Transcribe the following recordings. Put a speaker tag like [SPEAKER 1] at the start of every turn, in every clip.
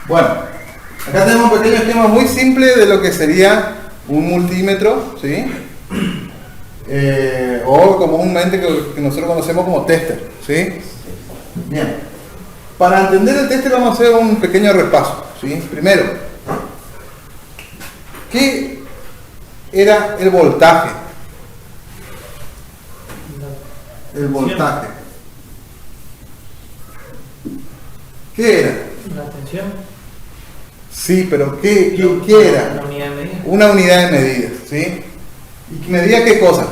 [SPEAKER 1] Bueno, acá tenemos un pequeño esquema muy simple de lo que sería un multímetro, ¿sí? O comúnmente que nosotros conocemos como tester, ¿sí? Bien. Para entender el tester vamos a hacer un pequeño repaso, ¿sí? Primero, ¿qué era el voltaje? El voltaje. ¿Qué era?
[SPEAKER 2] La tensión.
[SPEAKER 1] Sí, pero ¿qué era?
[SPEAKER 2] Una unidad de medida.
[SPEAKER 1] Una unidad de medida, ¿sí? ¿Y medía qué cosa?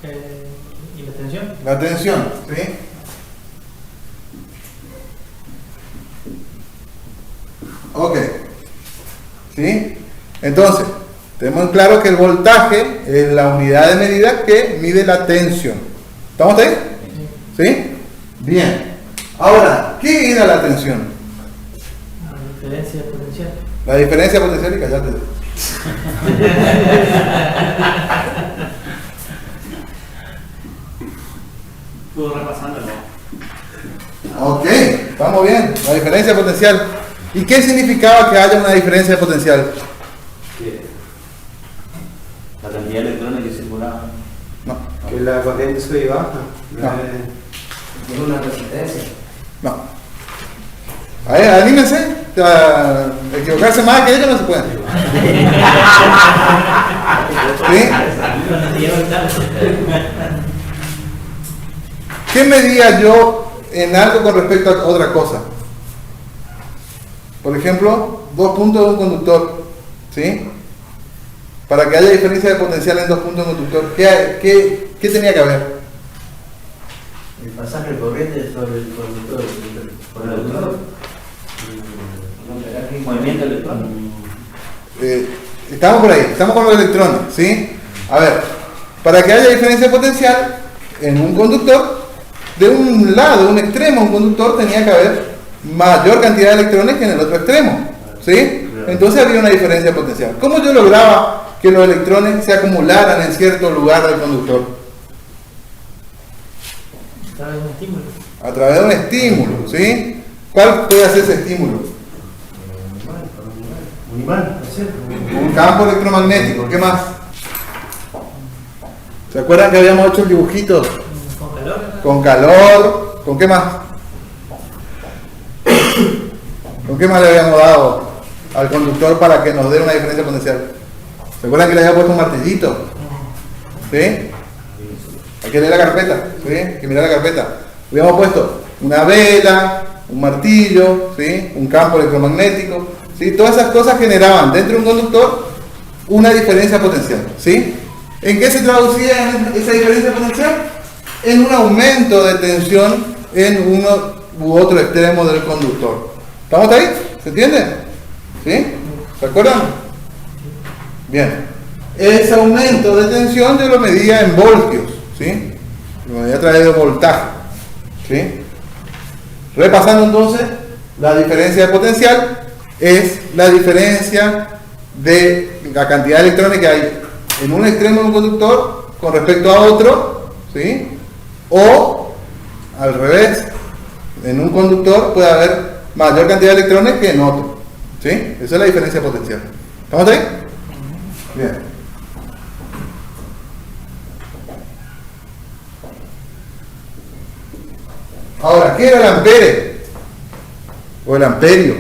[SPEAKER 2] ¿Y la tensión?
[SPEAKER 1] La tensión, ¿sí? Ok. ¿Sí? Entonces, tenemos claro que el voltaje es la unidad de medida que mide la tensión. ¿Estamos ahí? ¿Sí? Bien. Ahora, ¿qué era la tensión?
[SPEAKER 2] La diferencia potencial.
[SPEAKER 1] La diferencia potencial y callate.
[SPEAKER 3] Estuvo repasándolo.
[SPEAKER 1] Ok, estamos bien. La diferencia potencial. ¿Y qué significaba que haya una diferencia de potencial?
[SPEAKER 3] La cantidad de electrones que circulaban.
[SPEAKER 1] No,
[SPEAKER 4] Que la corriente sube y baja.
[SPEAKER 1] No.
[SPEAKER 4] Es una resistencia.
[SPEAKER 1] no. A ver, anímense. Equivocarse más que ellos no se puede. ¿Sí?
[SPEAKER 2] Cuando te lleva el tal.
[SPEAKER 1] ¿Qué medía yo en algo con respecto a otra cosa? Por ejemplo, 2 puntos de un conductor, ¿sí? Para que haya diferencia de potencial en 2 puntos de un conductor, ¿qué tenía que haber?
[SPEAKER 4] El pasaje de corriente sobre el conductor.
[SPEAKER 3] Por el electrodo. Movimiento electrónico.
[SPEAKER 1] Estamos por ahí, estamos con los electrones, ¿sí? A ver, para que haya diferencia de potencial en un conductor, de un lado, de un extremo, un conductor tenía que haber mayor cantidad de electrones que en el otro extremo, ¿sí? Entonces había una diferencia de potencial. ¿Cómo yo lograba que los electrones se acumularan en cierto lugar del conductor?
[SPEAKER 2] A través de un estímulo.
[SPEAKER 1] A través de un estímulo, ¿sí? ¿Cuál puede ser ese estímulo?
[SPEAKER 4] Un imán, ¿no es cierto?
[SPEAKER 1] Un campo electromagnético, ¿qué más? ¿Se acuerdan que habíamos hecho el dibujito?
[SPEAKER 2] Con calor.
[SPEAKER 1] Con calor, ¿con qué más? ¿Con qué más le habíamos dado al conductor para que nos dé una diferencia potencial? ¿Se acuerdan que le había puesto un martillito? ¿Sí? Hay que leer la carpeta, ¿sí? Hay que mirar la carpeta. Le habíamos puesto una vela, un martillo, ¿sí? Un campo electromagnético, ¿sí? Todas esas cosas generaban dentro de un conductor una diferencia potencial, ¿sí? ¿En qué se traducía esa diferencia potencial? En un aumento de tensión en uno u otro extremo del conductor. ¿Estamos ahí? ¿Se entiende? ¿Sí? ¿Se acuerdan? Bien. Ese aumento de tensión yo lo medía en voltios, ¿sí? Lo medía a través de voltaje, ¿sí? Repasando entonces, la diferencia de potencial es la diferencia de la cantidad de electrones que hay en un extremo de un conductor con respecto a otro, ¿sí? O al revés, en un conductor puede haber mayor cantidad de electrones que en otro, ¿sí? Esa es la diferencia potencial. ¿Estamos ahí? Bien. Ahora, ¿qué era el ampere? O el amperio.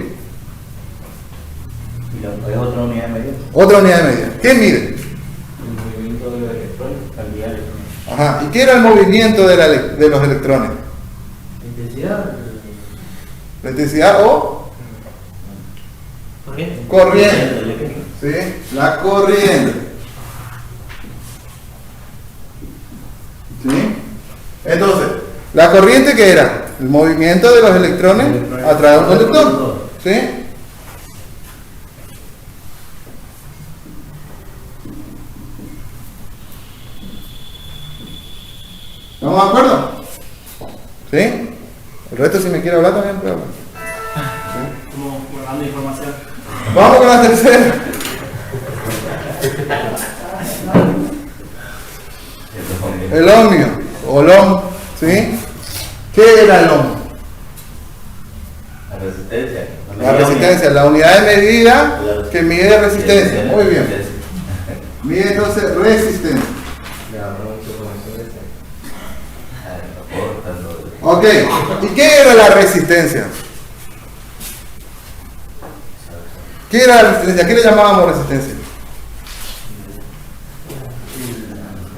[SPEAKER 3] Es otra unidad de medida.
[SPEAKER 1] Otra unidad de medida. ¿Qué mide?
[SPEAKER 3] El movimiento de los electrones, cantidad de electrones.
[SPEAKER 1] Ajá. ¿Y qué era el movimiento de los electrones?
[SPEAKER 4] Intensidad.
[SPEAKER 1] ¿Electricidad o
[SPEAKER 2] Corriente.
[SPEAKER 1] corriente? ¿Sí? La corriente. ¿Sí? Entonces, ¿la corriente qué era? El movimiento de los electrones a través de un conductor. ¿Sí? ¿Estamos de acuerdo? ¿Sí? El resto, si me quiere hablar también puede hablar.
[SPEAKER 3] Como guardando información.
[SPEAKER 1] Vamos con la tercera. El ohmio, o el ohm, ¿sí? ¿Qué era el ohm?
[SPEAKER 3] La resistencia.
[SPEAKER 1] La resistencia, la unidad de medida que mide resistencia. Muy bien. Mide entonces resistencia. Ok, ¿y qué era la resistencia? ¿Qué era la resistencia? ¿Qué le llamábamos resistencia?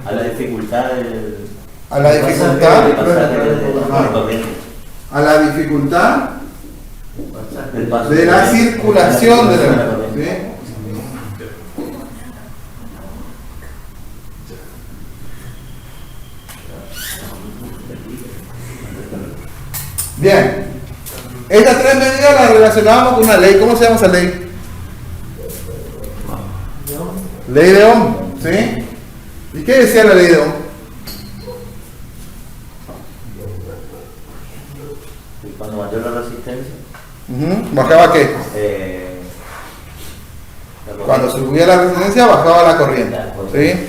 [SPEAKER 3] A la dificultad del...
[SPEAKER 1] A la dificultad,
[SPEAKER 3] de pasar de corriente.
[SPEAKER 1] a la dificultad
[SPEAKER 3] Del paso
[SPEAKER 1] de la circulación de la
[SPEAKER 3] corriente.
[SPEAKER 1] ¿sí? Bien, estas tres medidas las relacionamos con una ley. ¿Cómo se llama esa ley? Ley de Ohm, ¿sí? ¿Y qué decía la ley de Ohm?
[SPEAKER 3] Y cuando mayor la resistencia,
[SPEAKER 1] ¿Bajaba qué?
[SPEAKER 3] la corriente.
[SPEAKER 1] Cuando subía la resistencia, bajaba la corriente, ¿sí?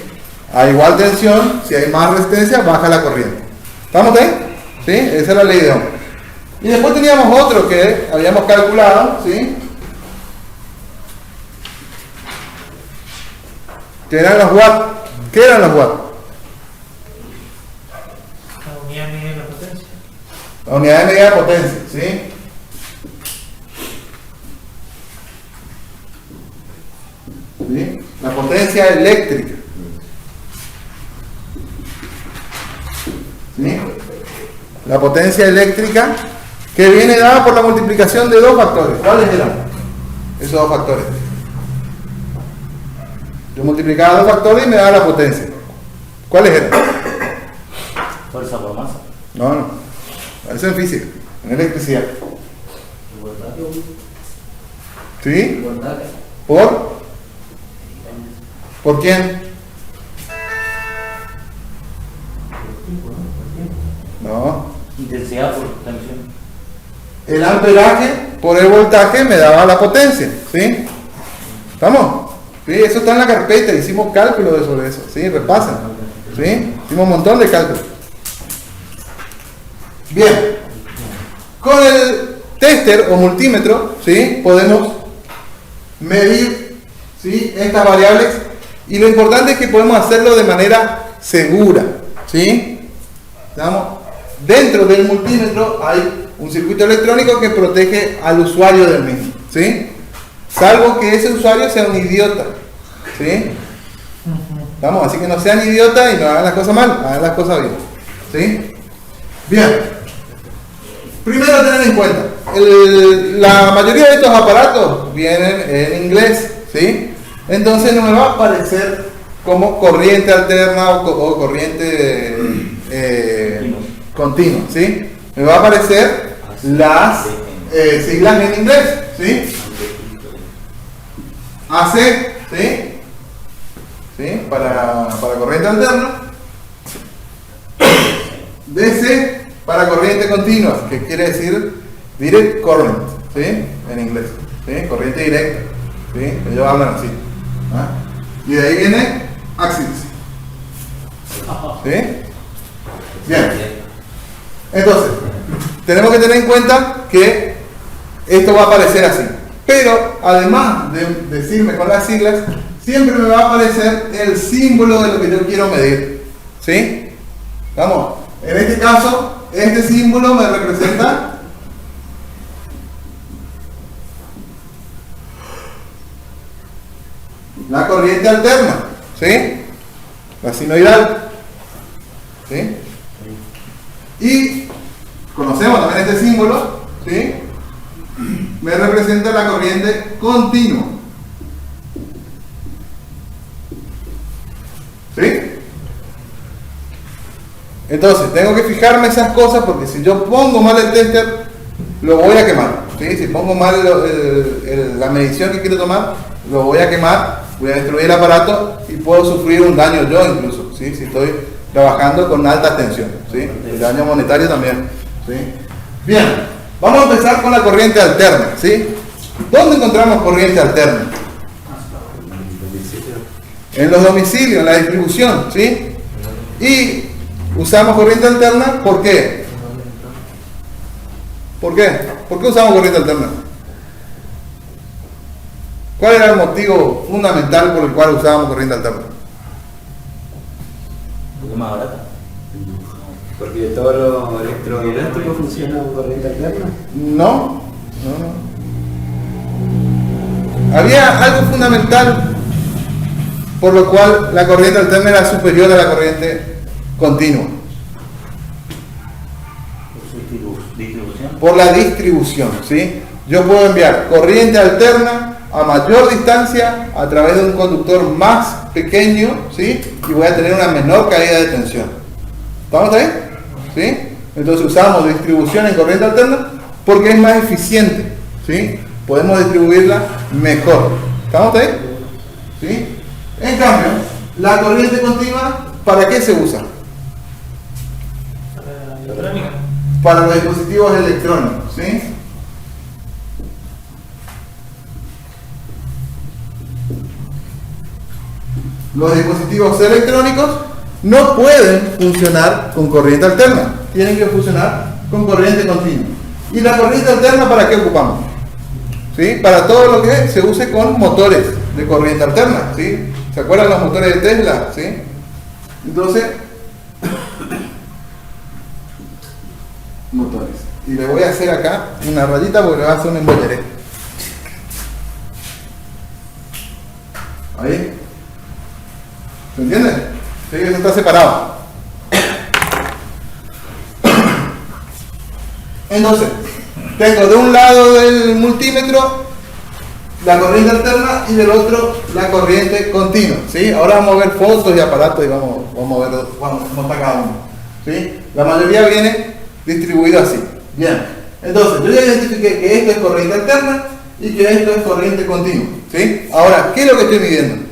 [SPEAKER 1] A igual tensión, si hay más resistencia, baja la corriente. ¿Estamos ahí? ¿Sí? Esa es la ley de Ohm. Y después teníamos otro que habíamos calculado, ¿sí? Que eran los watts. ¿Qué eran los watts?
[SPEAKER 2] La unidad medida de la potencia.
[SPEAKER 1] La unidad de medida de potencia, ¿sí? ¿Sí? La potencia eléctrica. ¿Sí? La potencia eléctrica que viene dada por la multiplicación de dos factores. ¿Cuáles eran esos dos factores? Yo multiplicaba dos factores y me daba la potencia. ¿Cuáles eran?
[SPEAKER 3] Fuerza por masa.
[SPEAKER 1] No. Eso en física, en electricidad. ¿Sí? ¿Por quién? No.
[SPEAKER 3] Intensidad por tensión.
[SPEAKER 1] El amperaje por el voltaje me daba la potencia, ¿sí? ¿Estamos? Sí, eso está en la carpeta, hicimos cálculos sobre eso, ¿sí? Repasen, ¿sí? Hicimos un montón de cálculos. Bien, con el tester o multímetro, ¿sí? Podemos medir, ¿sí? Estas variables, y lo importante es que podemos hacerlo de manera segura, ¿sí? ¿Estamos? Dentro del multímetro hay un circuito electrónico que protege al usuario del mismo, ¿sí? Salvo que ese usuario sea un idiota, ¿sí? ¿Estamos? Así que no sean idiotas y no hagan las cosas mal, hagan las cosas bien, ¿sí? Bien. Primero tener en cuenta, la mayoría de estos aparatos vienen en inglés, ¿sí? Entonces no me va a aparecer como corriente alterna o corriente continua, ¿sí? Me va a aparecer las siglas en inglés, ¿sí? AC, ¿sí? ¿Sí? Para corriente alterna. DC para corriente continua, que quiere decir direct current, ¿sí? En inglés, ¿sí? Corriente directa, ¿sí? Ellos hablan así, ¿ah? Y de ahí viene axis, ¿sí? Bien. Entonces, tenemos que tener en cuenta que esto va a aparecer así. Pero, además de decirme con las siglas, siempre me va a aparecer el símbolo de lo que yo quiero medir, ¿sí? Vamos, en este caso, este símbolo me representa la corriente alterna, ¿sí? La sinoidal, ¿sí? Y conocemos también este símbolo, ¿sí? Me representa la corriente continua, ¿sí? Entonces, tengo que fijarme esas cosas porque si yo pongo mal el tester, lo voy a quemar, ¿sí? Si pongo mal la medición que quiero tomar, lo voy a quemar, voy a destruir el aparato y puedo sufrir un daño yo incluso, ¿sí? Si estoy trabajando con alta tensión, ¿sí? El daño monetario también, ¿sí? Bien, vamos a empezar con la corriente alterna, ¿sí? ¿Dónde encontramos corriente alterna? En los domicilios, en la distribución, ¿sí? Y usamos corriente alterna, ¿por qué? ¿Por qué? ¿Por qué usamos corriente alterna? ¿Cuál era el motivo fundamental por el cual usábamos corriente alterna?
[SPEAKER 3] Porque es más barata.
[SPEAKER 5] Porque todo lo electrodoméstico funciona con corriente alterna.
[SPEAKER 1] No. Había algo fundamental por lo cual la corriente alterna era superior a la corriente continua.
[SPEAKER 3] Distribución.
[SPEAKER 1] Por la distribución, ¿sí? Yo puedo enviar corriente alterna a mayor distancia a través de un conductor más pequeño, ¿sí? Y voy a tener una menor caída de tensión. ¿Estamos ahí? ¿Sí? Entonces usamos distribución en corriente alterna porque es más eficiente, ¿sí? Podemos distribuirla mejor. ¿Estamos ahí? ¿Sí? En cambio, la corriente continua, ¿para qué se usa?
[SPEAKER 2] Para la electrónica.
[SPEAKER 1] Para los dispositivos electrónicos, ¿sí? Los dispositivos electrónicos no pueden funcionar con corriente alterna, tienen que funcionar con corriente continua. ¿Y la corriente alterna para qué ocupamos? ¿Sí? Para todo lo que se use con motores de corriente alterna, ¿sí? ¿Se acuerdan los motores de Tesla? ¿Sí? Entonces, motores. Y le voy a hacer acá una rayita porque le voy a hacer un embolleré. Ahí. ¿Se entiende? Sí, eso está separado. Entonces, tengo de un lado del multímetro la corriente alterna y del otro la corriente continua, ¿sí? Ahora vamos a ver fotos y aparatos y vamos a ver cómo está cada uno, ¿sí? La mayoría viene distribuido así. Bien, entonces yo ya identifiqué que esto es corriente alterna y que esto es corriente continua, ¿sí? Ahora, ¿qué es lo que estoy midiendo?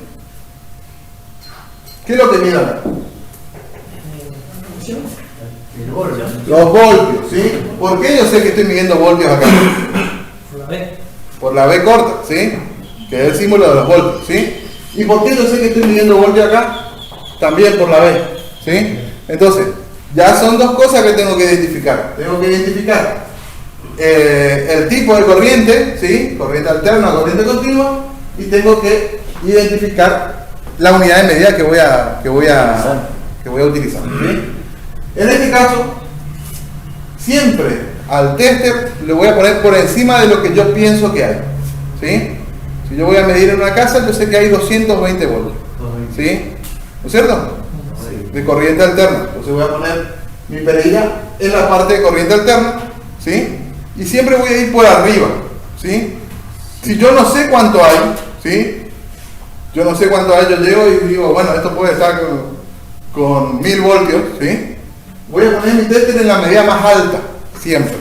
[SPEAKER 1] ¿Qué es lo que mido acá?
[SPEAKER 4] El voltio.
[SPEAKER 1] Los voltios, ¿sí? ¿Por qué yo sé que estoy midiendo voltios acá?
[SPEAKER 2] Por la B.
[SPEAKER 1] Por la B corta, ¿sí? Que es el símbolo de los voltios, ¿sí? ¿Y por qué yo sé que estoy midiendo voltios acá? También por la B, ¿sí? Entonces, ya son dos cosas que tengo que identificar. Tengo que identificar el tipo de corriente, ¿sí? Corriente alterna o corriente continua, y tengo que identificar la unidad de medida que voy a utilizar, ¿sí? En este caso, siempre al tester le voy a poner por encima de lo que yo pienso que hay, ¿sí? Si yo voy a medir en una casa, yo sé que hay 220 voltios, ¿sí? ¿No es cierto? De corriente alterna. Entonces voy a poner mi perilla en la parte de corriente alterna, ¿sí? Y siempre voy a ir por arriba, ¿sí? Si yo no sé cuánto hay, ¿sí? Yo no sé cuánto hay, yo llego y digo, bueno, esto puede estar con 1000 voltios, ¿sí? Voy a poner mi tester en la medida más alta, siempre.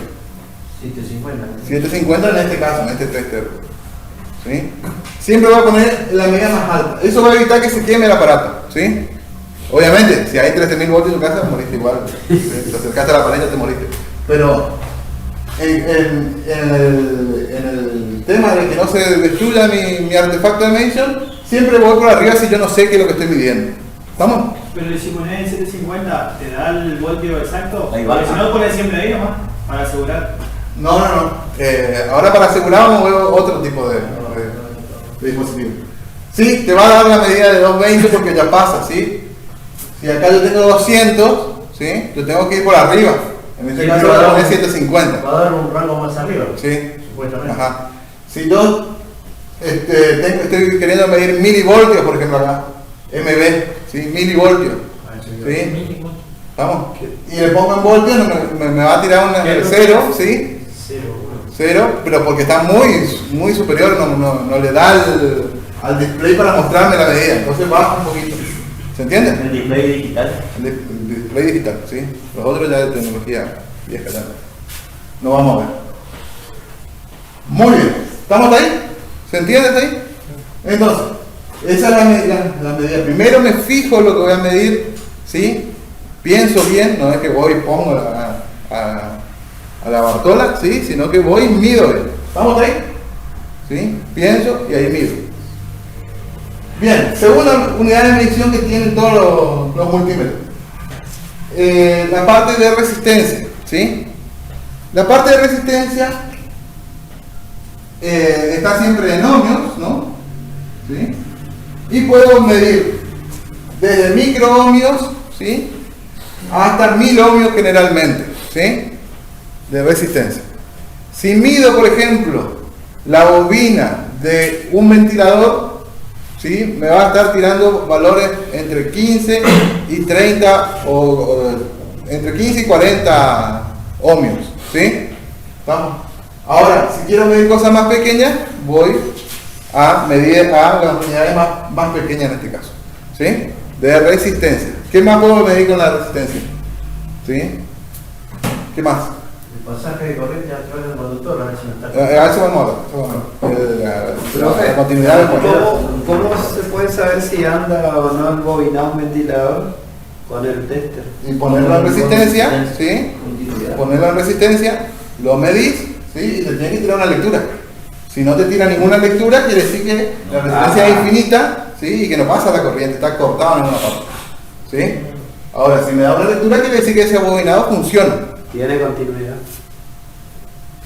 [SPEAKER 4] 750.
[SPEAKER 1] 750 en este caso, en este tester, ¿sí? Siempre voy a poner en la medida más alta. Eso va a evitar que se queme el aparato, ¿sí? Obviamente, si hay 13.000 voltios en tu casa, moriste igual. Si te acercaste a la pared, ya te moriste. Pero en el tema de que no se destruya mi artefacto de medición, siempre voy por arriba si yo no sé qué es lo que estoy midiendo. ¿Estamos?
[SPEAKER 6] Pero si pones en 750, ¿te da el voltio exacto?
[SPEAKER 3] Ahí va.
[SPEAKER 6] Porque si no, pones siempre ahí nomás, para asegurar.
[SPEAKER 1] No. Ahora para asegurar vamos a ver otro tipo de dispositivo. Sí, te va a dar la medida de 220 porque ya pasa, ¿sí? Si acá yo tengo 200, ¿sí? Yo tengo que ir por arriba. En este caso voy a poner 750.
[SPEAKER 4] Va a dar un rango más arriba.
[SPEAKER 1] ¿Sí?
[SPEAKER 4] Supuestamente.
[SPEAKER 1] Ajá. Si yo estoy queriendo medir milivoltios, por ejemplo acá, MB, ¿sí? Milivoltios, ¿sí? ¿Estamos? Y le pongo en voltios, me va a tirar un 0, ¿sí? 0, pero porque está muy superior, no le da al display para mostrarme la medida, entonces baja un poquito. ¿Se entiende?
[SPEAKER 3] El display digital.
[SPEAKER 1] El display digital, ¿sí? Los otros ya de tecnología vieja ya. No vamos a ver. Muy bien. ¿Estamos ahí? ¿Se entiende hasta ahí? Entonces, esa es la medida. Primero me fijo lo que voy a medir, ¿sí? Pienso bien, no es que voy y pongo a la Bartola, ¿sí? Sino que voy y mido bien. ¿Estamos ahí? ¿Sí? Pienso y ahí mido. Bien, segunda unidad de medición que tienen todos los multímetros. La parte de resistencia, ¿sí? La parte de resistencia está siempre en ohmios, ¿no? ¿Sí? Y puedo medir desde microohmios, ¿sí?, hasta 1000 ohmios generalmente, ¿sí?, de resistencia. Si mido, por ejemplo, la bobina de un ventilador, ¿sí?, me va a estar tirando valores entre 15 y 30 o entre 15 y 40 ohmios, ¿sí? ¿Vamos? Ahora, si quiero medir cosas más pequeñas, voy a medir a las unidades más pequeñas en este caso, ¿sí?, de resistencia. ¿Qué más puedo medir con la resistencia? ¿Sí? ¿Qué más?
[SPEAKER 4] El pasaje de corriente a través del conductor, a ver si me está...
[SPEAKER 1] A eso vamos a hablar.
[SPEAKER 5] Profe,
[SPEAKER 1] La continuidad del
[SPEAKER 5] ¿Cómo se puede saber si anda o no embobinado un ventilador con el tester?
[SPEAKER 1] y ponerlo en resistencia, ¿sí?
[SPEAKER 3] Continuidad.
[SPEAKER 1] Ponerlo en resistencia, lo medís, ¿sí?, y te tiene que tirar una lectura. Si no te tira ninguna lectura, quiere decir que la resistencia es infinita, ¿sí?, y que no pasa la corriente, está cortado en una parte, ¿sí? Ahora, si me da una lectura, quiere decir que ese bobinado funciona.
[SPEAKER 5] Tiene continuidad.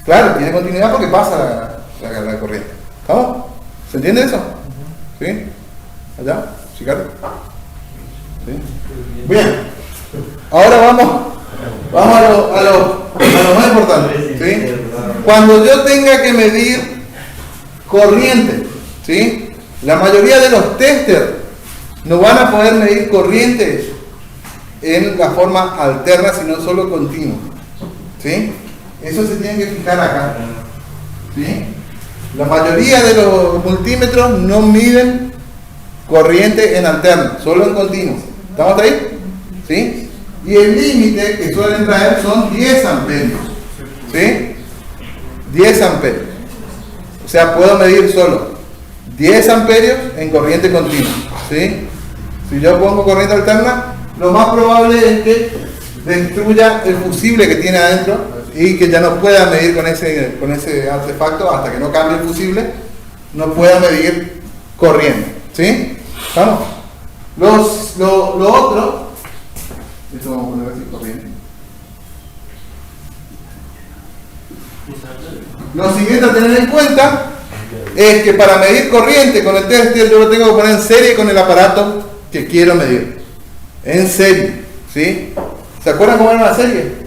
[SPEAKER 1] Claro, tiene continuidad porque pasa la corriente. ¿Estamos? ¿Se entiende eso? ¿Sí? ¿Allá? ¿Chicago? ¿Sí? Bien. Ahora vamos a lo más importante. ¿Sí? Cuando yo tenga que medir corriente, ¿sí?, la mayoría de los testers no van a poder medir corriente en la forma alterna, sino solo continua, ¿sí? Eso se tiene que fijar acá, ¿sí? La mayoría de los multímetros no miden corriente en alterna, solo en continuo. ¿Estamos ahí? ¿Sí? Y el límite que suelen traer son 10 amperios, ¿sí? 10 amperios. O sea, puedo medir solo 10 amperios en corriente continua, ¿sí? Si yo pongo corriente alterna, lo más probable es que destruya el fusible que tiene adentro y que ya no pueda medir con ese artefacto hasta que no cambie el fusible, no pueda medir corriente, ¿sí? ¿Vamos? Lo otro, esto vamos a poner así, corriente. Lo siguiente a tener en cuenta es que para medir corriente con el tester yo lo tengo que poner en serie con el aparato que quiero medir. En serie, ¿sí? ¿Se acuerdan cómo era la serie?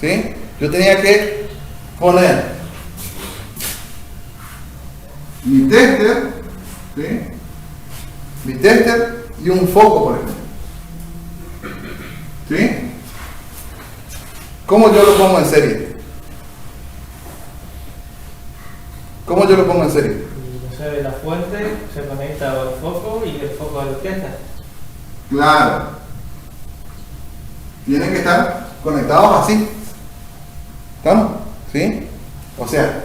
[SPEAKER 1] ¿Sí? Yo tenía que poner mi tester, ¿sí?, mi tester y un foco, por ejemplo, ¿sí? ¿Cómo yo lo pongo en serie? ¿Cómo yo lo pongo en serie?
[SPEAKER 2] No sé, la fuente se conecta al foco y el foco a la orquesta.
[SPEAKER 1] Claro. Tienen que estar conectados así. ¿Estamos? ¿Sí? O sea,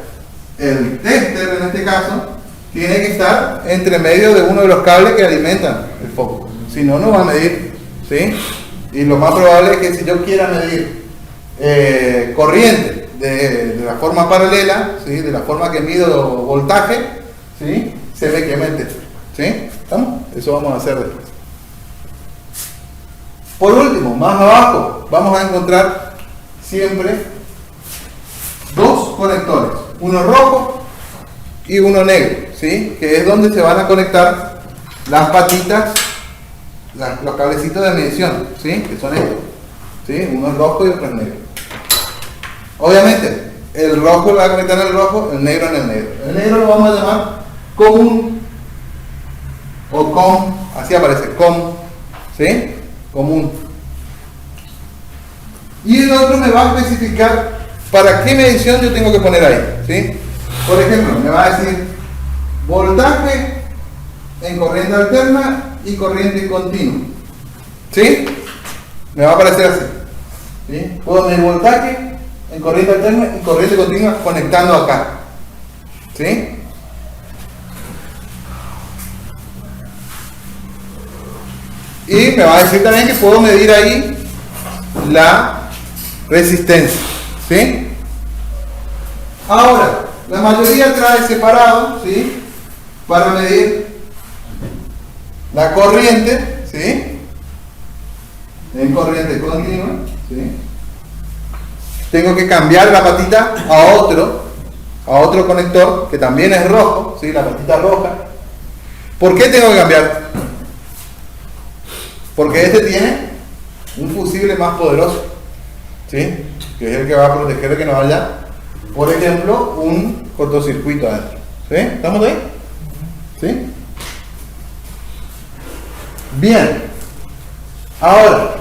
[SPEAKER 1] el tester en este caso tiene que estar entre medio de uno de los cables que alimentan el foco. Si no, no va a medir. ¿Sí? Y lo más probable es que si yo quiera medir corriente de la forma paralela, ¿sí?, de la forma que mido voltaje, ¿sí?, se ve que el tester. ¿Sí? ¿Estamos? Eso vamos a hacer después. Por último, más abajo, vamos a encontrar siempre dos conectores, uno rojo y uno negro, ¿sí?, que es donde se van a conectar las patitas, los cablecitos de medición, ¿sí?, que son estos, ¿sí?, uno es rojo y otro es negro. Obviamente, el rojo lo va a conectar en el rojo, el negro en el negro. El negro lo vamos a llamar común o com, así aparece, com, ¿sí?, común. Y el otro me va a especificar para qué medición yo tengo que poner ahí, ¿sí? Por ejemplo, me va a decir voltaje en corriente alterna y corriente continua, ¿sí? Me va a aparecer así, ¿sí? Puedo medir voltaje en corriente alterna y corriente continua conectando acá, ¿sí? Y me va a decir también que puedo medir ahí la resistencia, ¿sí? Ahora, la mayoría trae separado, ¿sí?, para medir la corriente, ¿sí?, en corriente continua, ¿sí? Tengo que cambiar la patita a a otro conector que también es rojo, ¿sí? La patita roja. ¿Por qué tengo que cambiar? Porque este tiene un fusible más poderoso, ¿sí? Que es el que va a proteger de que no haya, por ejemplo, un cortocircuito adentro. ¿Sí? ¿Estamos ahí? ¿Sí? Bien. Ahora,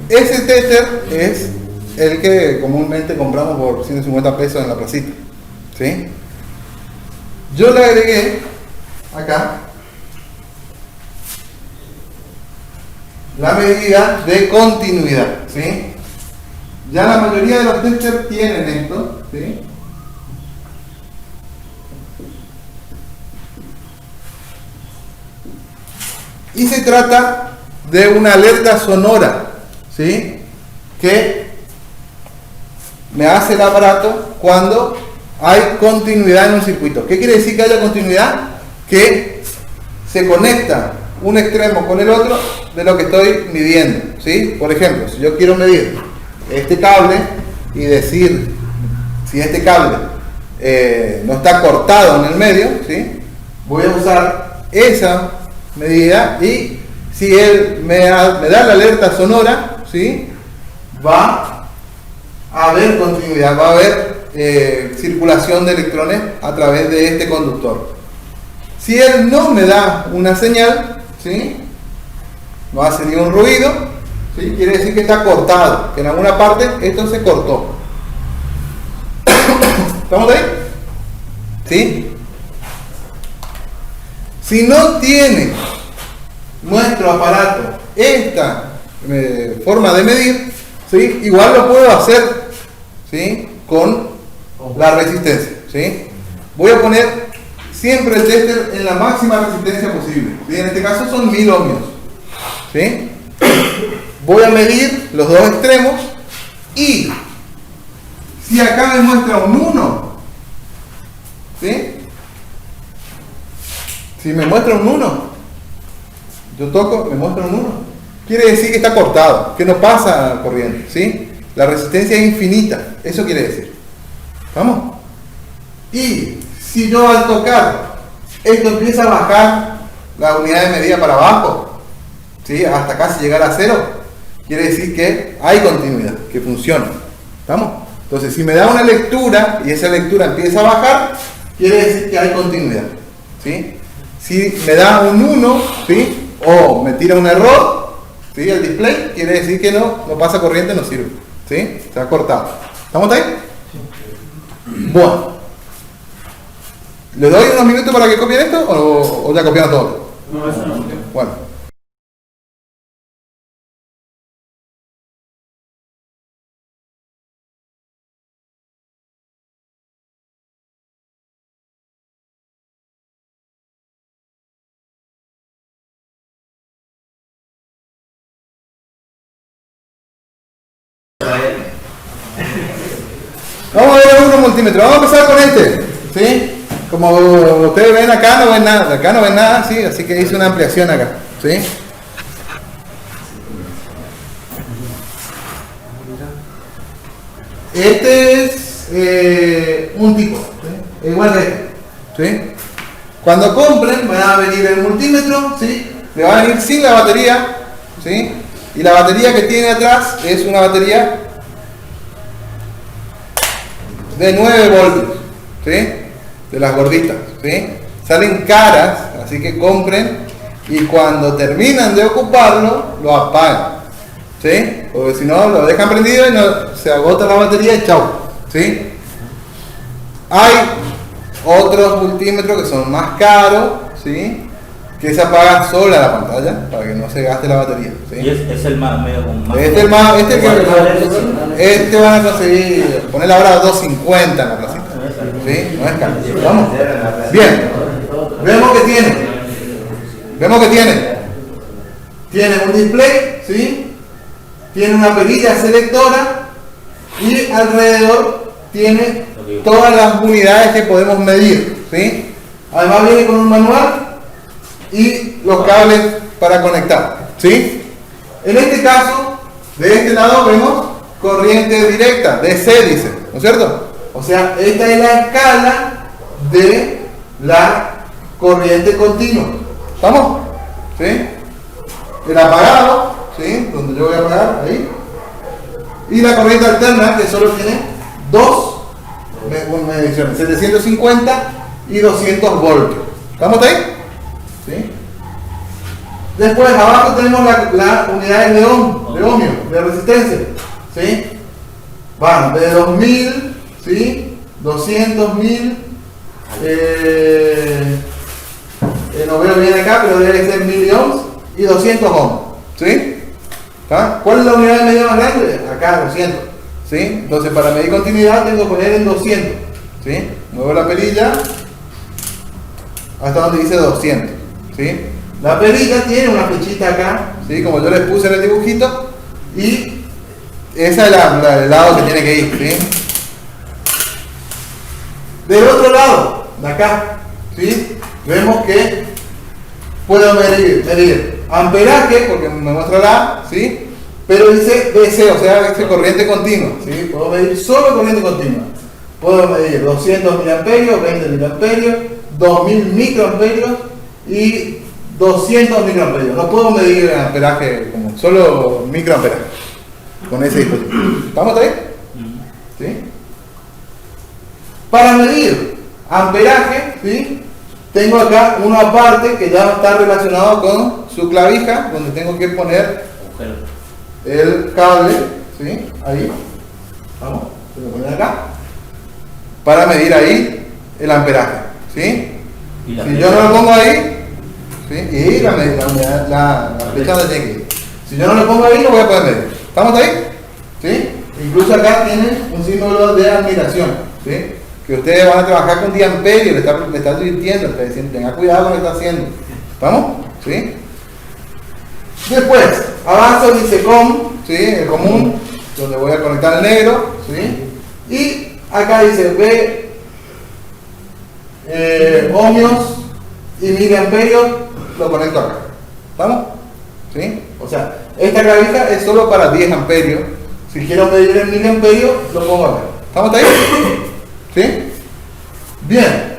[SPEAKER 1] ese tester es el que comúnmente compramos por 150 pesos en la placita. ¿Sí? Yo le agregué acá la medida de continuidad. ¿Sí? Ya la mayoría de los testers tienen esto. ¿Sí? Y se trata de una alerta sonora, ¿sí? Que me hace el aparato cuando hay continuidad en un circuito. ¿Qué quiere decir que haya continuidad? Que se conecta un extremo con el otro de lo que estoy midiendo, ¿sí? Por ejemplo, si yo quiero medir este cable y decir si este cable no está cortado en el medio, ¿sí? Voy a usar esa medida y si él me da la alerta sonora, ¿sí? Va a haber continuidad, va a haber circulación de electrones a través de este conductor. Si él no me da una señal, ¿sí? No hace ni un ruido, ¿sí? Quiere decir que está cortado, que en alguna parte esto se cortó. ¿Estamos ahí? ¿Sí? Si no tiene nuestro aparato esta forma de medir, ¿sí? Igual lo puedo hacer, ¿sí? Con la resistencia, ¿sí? Voy a poner siempre el tester en la máxima resistencia posible, ¿sí? En este caso son 1000 ohmios, ¿sí? Voy a medir los dos extremos y si acá me muestra un 1, ¿sí? Si me muestra un 1, yo toco, me muestra un 1. Quiere decir que está cortado, que no pasa corriente, ¿sí? La resistencia es infinita, eso quiere decir. ¿Vamos? Y si yo al tocar, esto empieza a bajar la unidad de medida para abajo, ¿sí? Hasta casi llegar a 0, quiere decir que hay continuidad, que funciona. ¿Estamos? Entonces, si me da una lectura y esa lectura empieza a bajar, quiere decir que hay continuidad, ¿sí? Si me da un 1, ¿sí? O me tira un error, ¿sí? El display, quiere decir que no pasa corriente, no sirve, ¿sí? Se ha cortado. ¿Estamos ahí? Bueno. ¿Le doy unos minutos para que copien esto o ya copiaron todo?
[SPEAKER 6] No, eso no.
[SPEAKER 1] Bueno. Vamos a ver algunos multímetros. Vamos a empezar con este, ¿sí? Como ustedes ven acá no ven nada, acá no ven nada, ¿sí? Así que hice una ampliación acá, ¿sí? Este es un tipo, ¿sí? Igual de este, ¿sí? Cuando compren van a venir el multímetro, ¿sí? Le va a venir sin la batería, ¿sí? Y la batería que tiene atrás es una batería de 9 voltios, ¿sí? De las gorditas, ¿sí? Salen caras, así que compren y cuando terminan de ocuparlo, lo apagan, ¿sí? Porque si no, lo dejan prendido y no, se agota la batería y chau, ¿sí? Hay otros multímetros que son más caros, ¿sí? Que se apaga sola la pantalla para que no se gaste la batería, ¿sí?
[SPEAKER 3] Y es el más medio con más.
[SPEAKER 1] Este van a conseguir poner ahora 250 en la placita, ¿sí? No es caro. Vamos. Bien. Vemos que tiene un display, ¿sí? Tiene una perilla selectora y alrededor tiene todas las unidades que podemos medir, ¿sí? Además viene con un manual y los cables para conectar, ¿sí? En este caso, de este lado vemos corriente directa, DC dice, ¿no es cierto? O sea, esta es la escala de la corriente continua. ¿Estamos? ¿Sí? El apagado, ¿sí? Donde yo voy a apagar, ahí. Y la corriente alterna, que solo tiene dos mediciones, 750 y 200 voltios. ¿Estamos ahí? ¿Sí? Después, abajo tenemos las unidades de ohmio, de resistencia. ¿Sí? Van de 2000, ¿sí? 200.000, no veo bien acá, pero debe ser 1000 ohms y 200 ohms. ¿Sí? ¿Está? ¿Cuál es la unidad de medida más grande? Acá, 200. ¿Sí? Entonces, para medir continuidad tengo que poner en 200. ¿Sí? Muevo la perilla hasta donde dice 200. ¿Sí? La perilla tiene una flechita acá, ¿sí? Como yo les puse en el dibujito, y esa es el lado que tiene que ir. ¿Sí? Del otro lado, de acá, ¿sí? Vemos que puedo medir amperaje, porque me muestra la A, ¿sí? Pero dice DC, o sea, dice corriente continua, ¿sí? Puedo medir solo corriente continua. Puedo medir 200 miliamperios, 20 miliamperios, 2000 microamperios y 200 microamperios. No puedo medir amperaje como solo microamperaje con ese dispositivo. ¿Estamos ahí? ¿Sí? Para medir amperaje, ¿sí? Tengo acá una parte que ya está relacionada con su clavija, donde tengo que poner el cable, ¿sí? Ahí, vamos, se lo ponen acá, para medir ahí el amperaje, ¿sí? Si yo no lo pongo ahí, ¿sí? Y la flecha de tiene que ir. Si yo no lo pongo ahí, no voy a poder medir. ¿Estamos ahí? ¿Sí? Incluso acá tiene un símbolo de admiración, ¿sí? Que ustedes van a trabajar con diamperios, le está advirtiendo, le está diciendo, tenga cuidado con lo que está haciendo. ¿Estamos? ¿Sí? Después, abajo dice COM, ¿sí? El común, donde voy a conectar el negro, ¿sí? Y acá dice B, ohmios y miliamperios, lo conecto acá. ¿Estamos? ¿Sí? O sea, esta clavija es solo para 10 amperios. Si quiero medir el miliamperio, lo pongo acá. ¿Estamos ahí? ¿Sí? Bien.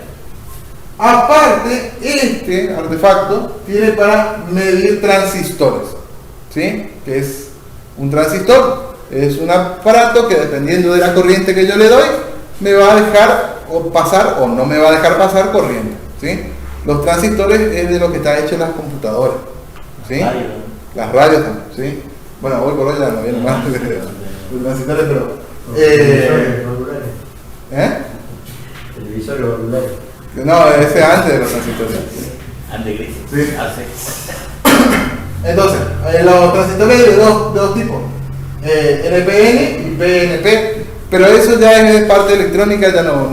[SPEAKER 1] Aparte, este artefacto tiene para medir transistores. ¿Sí? Que es un transistor. Es un aparato que dependiendo de la corriente que yo le doy, me va a dejar pasar o no me va a dejar pasar corriente. ¿Sí? Los transistores es de lo que está hecho en las computadoras. ¿Sí? Las radios también. ¿Sí? Bueno, hoy por hoy ya no viene más los transistores, pero...
[SPEAKER 4] Televisores celulares.
[SPEAKER 1] No, ese antes de los transistores.
[SPEAKER 3] Antes de Cristo.
[SPEAKER 1] Sí.
[SPEAKER 3] Hace.
[SPEAKER 1] Entonces, los transistores de dos tipos. NPN y PNP. Pero eso ya es parte electrónica, ya no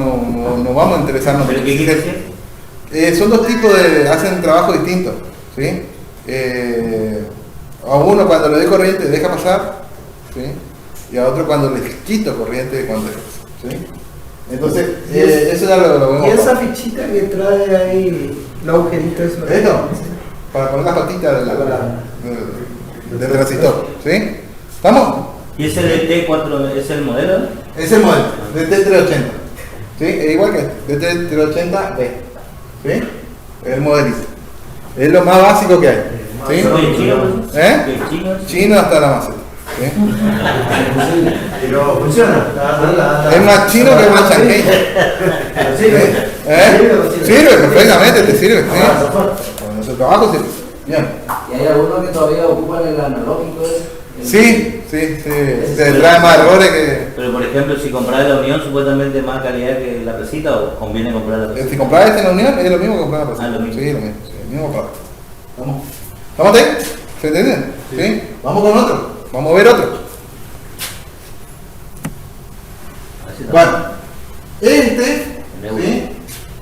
[SPEAKER 1] vamos a interesarnos.
[SPEAKER 3] ¿Pero qué quiere decir?
[SPEAKER 1] Son dos tipos hacen trabajo distintos. ¿Sí? A uno cuando le doy corriente deja pasar, ¿sí? Y a otro cuando le quito corriente cuando deja pasar, ¿sí? Entonces, eso ya lo vemos.
[SPEAKER 5] ¿Y esa fichita que trae ahí, el agujerito eso?
[SPEAKER 1] ¿Esto? Para poner las patitas del transistor, ¿sí? ¿Estamos?
[SPEAKER 3] ¿Y ese de T4 es el modelo?
[SPEAKER 1] Es el modelo, DT380, ¿sí? Es igual que DT380B, ¿sí? Es el modelito. Es lo más básico que hay, ¿sí?
[SPEAKER 3] ¿Soy chino?
[SPEAKER 1] ¿Eh?
[SPEAKER 3] ¿Chino?
[SPEAKER 1] Chino hasta la maceta, ¿sí?
[SPEAKER 4] Pero funciona.
[SPEAKER 1] Es más chino que más chanqueño. Sirve perfectamente, te sirve, ¿sí? Con nuestro trabajo sirve. Bien.
[SPEAKER 7] ¿Y hay algunos que todavía ocupan el analógico?
[SPEAKER 1] Sí, se trae más errores que...
[SPEAKER 3] Pero por ejemplo, si compras la Unión, supuestamente más calidad que la pesita, ¿o conviene comprar la pesita?
[SPEAKER 1] Si compras este en la Unión, es lo mismo que comprar la pesita.
[SPEAKER 3] Ah, lo mismo.
[SPEAKER 1] Sí, lo mismo, sí, el mismo aparato. ¿Estamos ahí? ¿Se entiende? Sí. Vamos con otro. Vamos a ver otro. Bueno, ¿sí?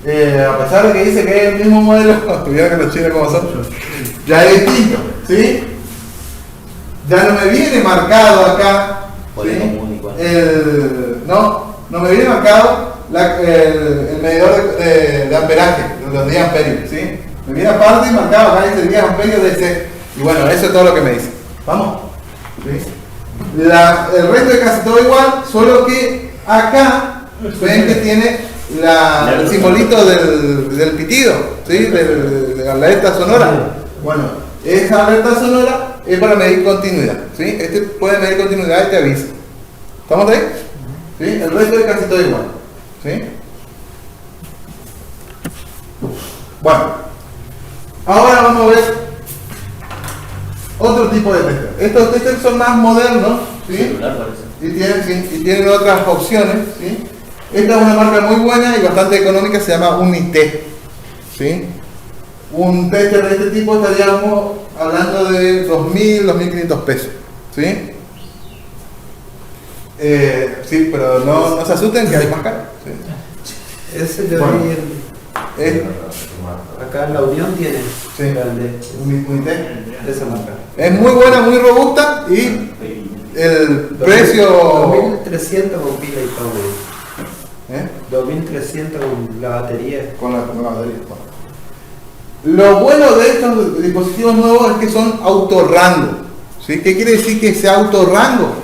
[SPEAKER 1] A pesar de que dice que es el mismo modelo, tuvieron que los chinos como son, ya es distinto, ¿sí? Ya no me viene marcado acá, ¿sí? No me viene marcado el medidor de amperaje, de los 10 amperios, ¿sí? Me viene aparte y marcado acá dice 10 amperios de C. Y bueno, eso es todo lo que me dice. ¿Vamos? ¿Sí? El resto es casi todo igual, solo que acá ven que tiene el simbolito del pitido, ¿sí? De la alerta sonora. Bueno, esa alerta sonora es para medir continuidad, ¿sí? Este puede medir continuidad y te avisa. ¿Estamos ahí? ¿Sí? El resto es casi todo igual, ¿sí? Bueno, ahora vamos a ver otro tipo de tester. Estos testers son más modernos, ¿sí?
[SPEAKER 3] Celular parece.
[SPEAKER 1] Y tienen otras opciones, ¿sí? Esta es una marca muy buena y bastante económica, se llama Unité, ¿sí? Un tester de este tipo estaríamos hablando de 2.000, 2.500 pesos, ¿sí? Sí, pero no se asusten que hay más caro, ¿sí?
[SPEAKER 5] Ese yo
[SPEAKER 1] Bueno.
[SPEAKER 5] vi acá en la Unión tiene
[SPEAKER 1] Sí.
[SPEAKER 5] grande
[SPEAKER 1] Unité.
[SPEAKER 5] esa marca.
[SPEAKER 1] Es muy buena, muy robusta y el precio...
[SPEAKER 5] 2300 con pila y todo.
[SPEAKER 1] ¿Eh?
[SPEAKER 5] 2300 con la batería.
[SPEAKER 1] Con la batería. Bueno. Lo bueno de estos dispositivos nuevos es que son autorrango, ¿sí? ¿Qué quiere decir que sea autorrango?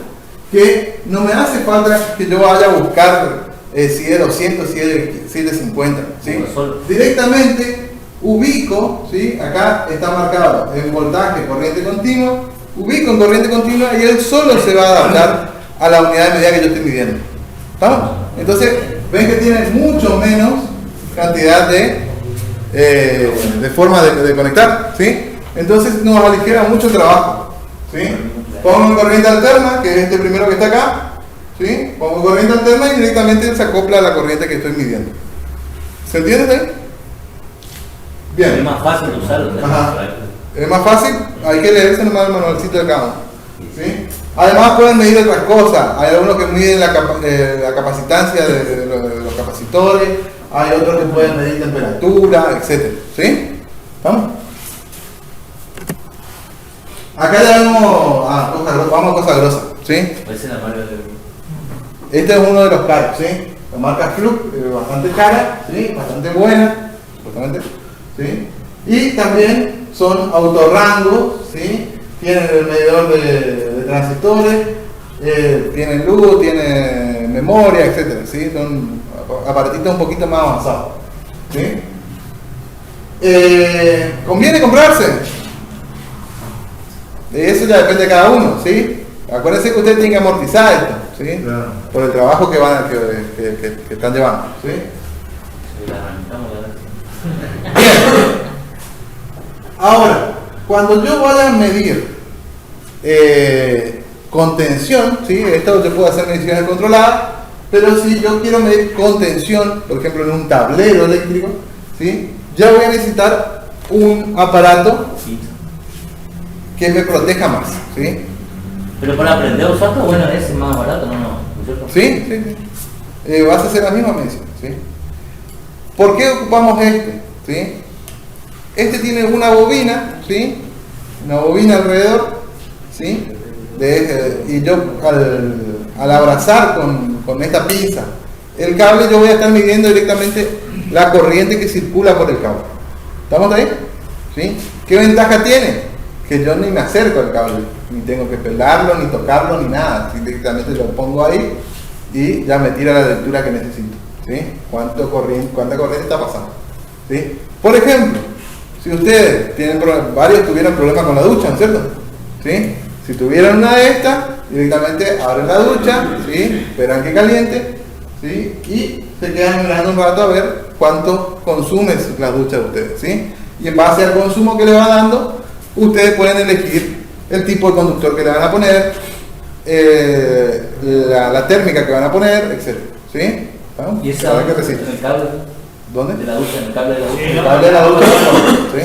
[SPEAKER 1] Que no me hace falta que yo vaya a buscar si es 200, si es 750, ¿sí? Directamente ubico, ¿sí? Acá está marcado en voltaje, corriente continua, ubico en corriente continua y él solo se va a adaptar a la unidad de medida que yo estoy midiendo. ¿Estamos? Entonces, ven que tiene mucho menos cantidad de forma de conectar, ¿sí? Entonces nos aligera mucho trabajo, ¿sí? Pongo en corriente alterna, que es este primero que está acá, ¿sí? Pongo corriente alterna y directamente se acopla a la corriente que estoy midiendo. ¿Se entiende ahí? Bien.
[SPEAKER 3] Es más fácil de usarlo.
[SPEAKER 1] Ajá. Es más fácil, hay que leerse nomás el manualcito de cada uno, ¿sí? Además pueden medir otras cosas, hay algunos que miden la capacitancia de los capacitores, hay otros que pueden medir temperatura, etc. ¿Sí? ¿Vamos? Acá ya vamos a cosas grosas, ¿sí?
[SPEAKER 3] Parece la marca de...
[SPEAKER 1] Este es uno de los caros, ¿sí? La marca Flux, bastante cara, ¿sí? Bastante buena, supuestamente, ¿sí? Y también son autorrangos, ¿sí? Tienen el medidor de transistores, tienen luz, tienen memoria, etc. ¿Sí? Son aparatitos un poquito más avanzados, ¿sí? ¿Conviene comprarse? Eso ya depende de cada uno, ¿sí? Acuérdense que usted tiene que amortizar esto, ¿sí?
[SPEAKER 5] Claro.
[SPEAKER 1] Por el trabajo que están llevando, ¿sí?
[SPEAKER 3] Si la arrancamos, la...
[SPEAKER 1] Bien. Ahora, cuando yo vaya a medir contención, ¿sí? Esto se puede hacer mediciones controladas, pero si yo quiero medir contención, por ejemplo en un tablero eléctrico, ¿sí? Ya voy a necesitar un aparato que me proteja más, ¿sí?
[SPEAKER 3] Pero para aprender a usarlo, bueno, ese es más barato, ¿no? ¿No es cierto?
[SPEAKER 1] Sí. Vas a hacer la misma medición, ¿sí? ¿Por qué ocupamos este? ¿Sí? Este tiene una bobina, ¿sí? Una bobina alrededor, ¿sí? Y yo al abrazar con esta pinza el cable, yo voy a estar midiendo directamente la corriente que circula por el cable. ¿Estamos ahí? ¿Sí? ¿Qué ventaja tiene? Que yo ni me acerco al cable, ni tengo que pelarlo, ni tocarlo, ni nada. ¿Sí? Directamente lo pongo ahí y ya me tira la lectura que necesito, ¿sí? ¿Cuánta corriente está pasando? ¿Sí? Por ejemplo, si ustedes varios tuvieron problemas con la ducha, ¿no es cierto? ¿Sí? Si tuvieran una de estas, directamente abren la ducha, ¿sí? Esperan que caliente, ¿sí? Y se quedan mirando un rato a ver cuánto consume la ducha de ustedes, ¿sí? Y en base al consumo que le va dando, ustedes pueden elegir el tipo de conductor que le van a poner, la térmica que van a poner, etc. ¿Sí? ¿Estamos?
[SPEAKER 3] ¿Y esa
[SPEAKER 1] A ver qué
[SPEAKER 3] en
[SPEAKER 1] resiste.
[SPEAKER 3] el cable
[SPEAKER 1] ¿Dónde?
[SPEAKER 3] de la ducha, en el cable de la ducha?
[SPEAKER 1] El cable de la ducha, ¿sí?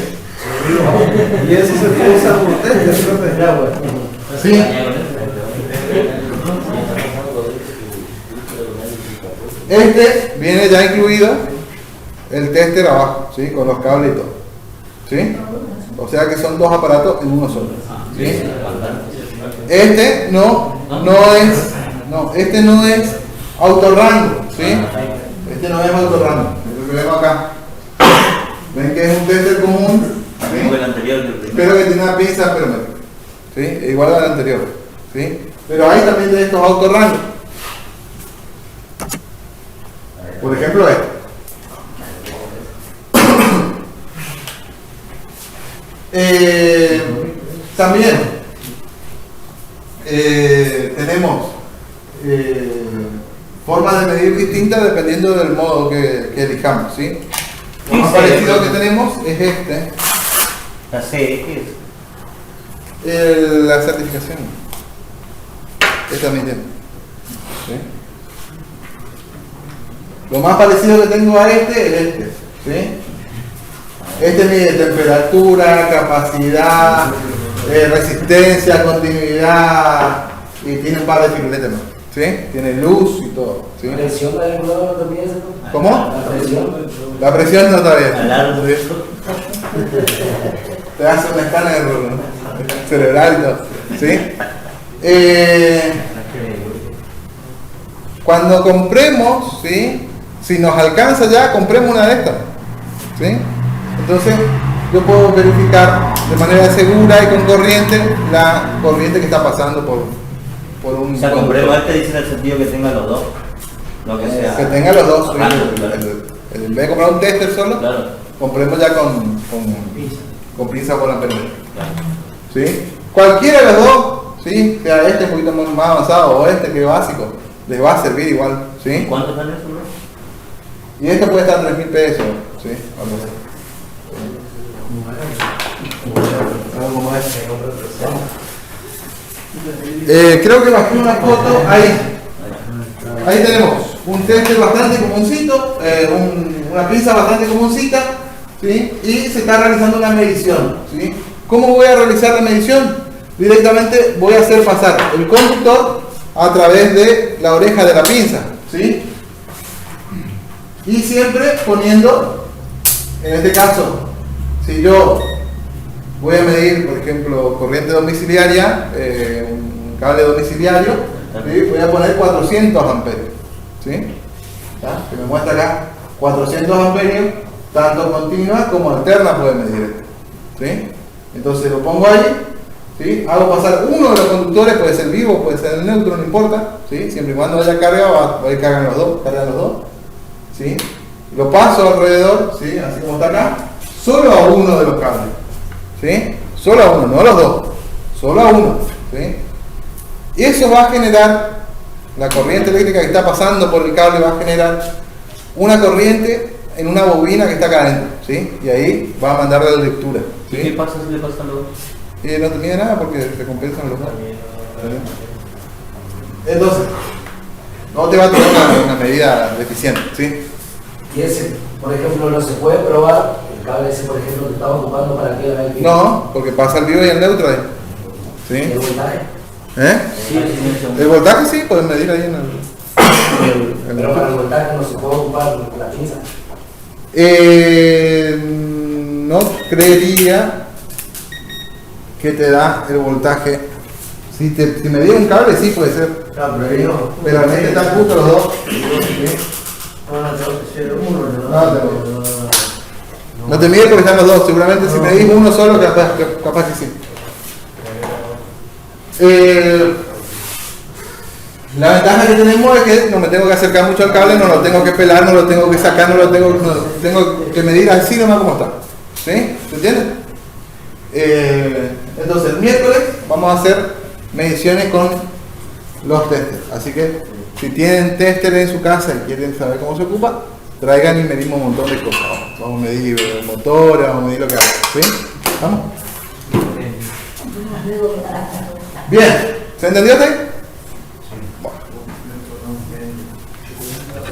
[SPEAKER 5] Y eso se puede usar como tester, profe.
[SPEAKER 1] Sí. Este viene ya incluido el tester abajo, ¿sí? Con los cables y todo, ¿sí? O sea que son dos aparatos en uno solo, ¿sí? Este este no es autorrango, ¿sí? Este no es autorrango, es lo que vemos acá. Ven que es un tester común,
[SPEAKER 3] Como
[SPEAKER 1] ¿sí?
[SPEAKER 3] el anterior, el primero.
[SPEAKER 1] Pero que tiene una pinza, pero ¿sí? Igual al anterior, ¿sí? Pero hay también de estos autorrangos. Por ejemplo, este. También tenemos formas de medir distintas dependiendo del modo que elijamos, ¿sí? Lo más parecido que tenemos es este.
[SPEAKER 3] La serie, ¿qué es?
[SPEAKER 1] La certificación. Esta también tiene. ¿Sí? Lo más parecido que tengo a este es este. ¿Sí? Este mide temperatura, capacidad, resistencia, continuidad y tiene un par de firuletes más. ¿Sí? Tiene luz y todo. ¿Sí?
[SPEAKER 7] ¿Presión del algodón no también eso?
[SPEAKER 1] ¿Cómo?
[SPEAKER 7] La presión.
[SPEAKER 1] La presión no está bien.
[SPEAKER 3] Alarma.
[SPEAKER 1] Te hace un escáner cerebral y todo. ¿Sí? Cuando compremos, ¿sí? Si nos alcanza ya, compremos una de estas. ¿Sí? Entonces, yo puedo verificar de manera segura y con corriente la corriente que está pasando por un.
[SPEAKER 3] O sea, compremos este, dice en el sentido que tenga los dos. Lo que sea.
[SPEAKER 1] Que tenga los dos. ¿sí?
[SPEAKER 3] Claro, claro.
[SPEAKER 1] En vez de comprar un tester solo,
[SPEAKER 3] Claro.
[SPEAKER 1] compremos ya con pinza por amperímetro.
[SPEAKER 3] Claro.
[SPEAKER 1] ¿Sí? Cualquiera de los dos, ¿sí? Sea este un poquito más avanzado o este que es básico, les va a servir igual. ¿Sí?
[SPEAKER 3] ¿Cuánto están esos, bro?
[SPEAKER 1] Y este puede estar 3.000 pesos. ¿Sí? Algo así. Algo como este. Creo que bajé una foto ahí. Ahí tenemos un tester bastante comuncito, una pinza bastante comuncita, ¿sí? Y se está realizando una medición. ¿Sí? ¿Cómo voy a realizar la medición? Directamente voy a hacer pasar el conductor a través de la oreja de la pinza. ¿Sí? Y siempre poniendo, en este caso, si yo voy a medir, por ejemplo, corriente domiciliaria, un cable domiciliario, ¿sí? Voy a poner 400 amperios, ¿sí? ¿Ya? Que me muestra acá 400 amperios, tanto continua como alterna puede medir, ¿sí? Entonces lo pongo ahí, ¿sí? Hago pasar uno de los conductores, puede ser vivo, puede ser el neutro, no importa, ¿sí? Siempre y cuando haya carga, va a ir cargando los dos, ¿sí? Lo paso alrededor, ¿sí? Así como está acá, solo a uno de los cables, ¿sí? Solo a uno, no a los dos, solo a uno, ¿sí? Y eso va a generar, la corriente eléctrica que está pasando por el cable va a generar una corriente en una bobina que está acá adentro, ¿sí? Y ahí va a mandar la lectura,
[SPEAKER 3] ¿Y
[SPEAKER 1] ¿sí?
[SPEAKER 3] qué pasa si le pasan los dos?
[SPEAKER 1] No tenía nada porque se compensan los dos. Entonces, no te va a tomar una medida deficiente, ¿sí?
[SPEAKER 7] Y ese, por ejemplo, no se puede probar el cable ese, por ejemplo, que estaba ocupando para que haga el pico.
[SPEAKER 1] No, porque pasa el vivo y el neutro ahí.
[SPEAKER 7] ¿El
[SPEAKER 1] ¿Sí?
[SPEAKER 7] voltaje?
[SPEAKER 1] ¿Eh?
[SPEAKER 3] Sí, sí,
[SPEAKER 1] El voltaje sí, puedes medir ahí en el...
[SPEAKER 7] Pero para el voltaje no se puede ocupar la pinza.
[SPEAKER 1] No creería que te da el voltaje. Si me dio un cable, sí puede ser.
[SPEAKER 4] No, pero yo.
[SPEAKER 1] Pero realmente están justo los dos. ¿Sí?
[SPEAKER 4] No, tengo que ser uno,
[SPEAKER 1] No te mide porque están los dos. Seguramente si medís uno solo, capaz que sí. La ventaja que tenemos es que no me tengo que acercar mucho al cable, no lo tengo que pelar, no lo tengo que sacar, no tengo que medir así nomás como está. ¿Sí? ¿Se entiende? Entonces el miércoles vamos a hacer mediciones con los testers. Así que si tienen tester en su casa y quieren saber cómo se ocupa, traigan y medimos un montón de cosas. Vamos a medir motores, vamos a medir lo que haga. ¿Sí? ¿Vamos? Bien. ¿Se entendió usted? Bueno.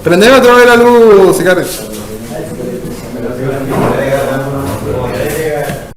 [SPEAKER 1] Prendeme otra vez la luz, Sicario.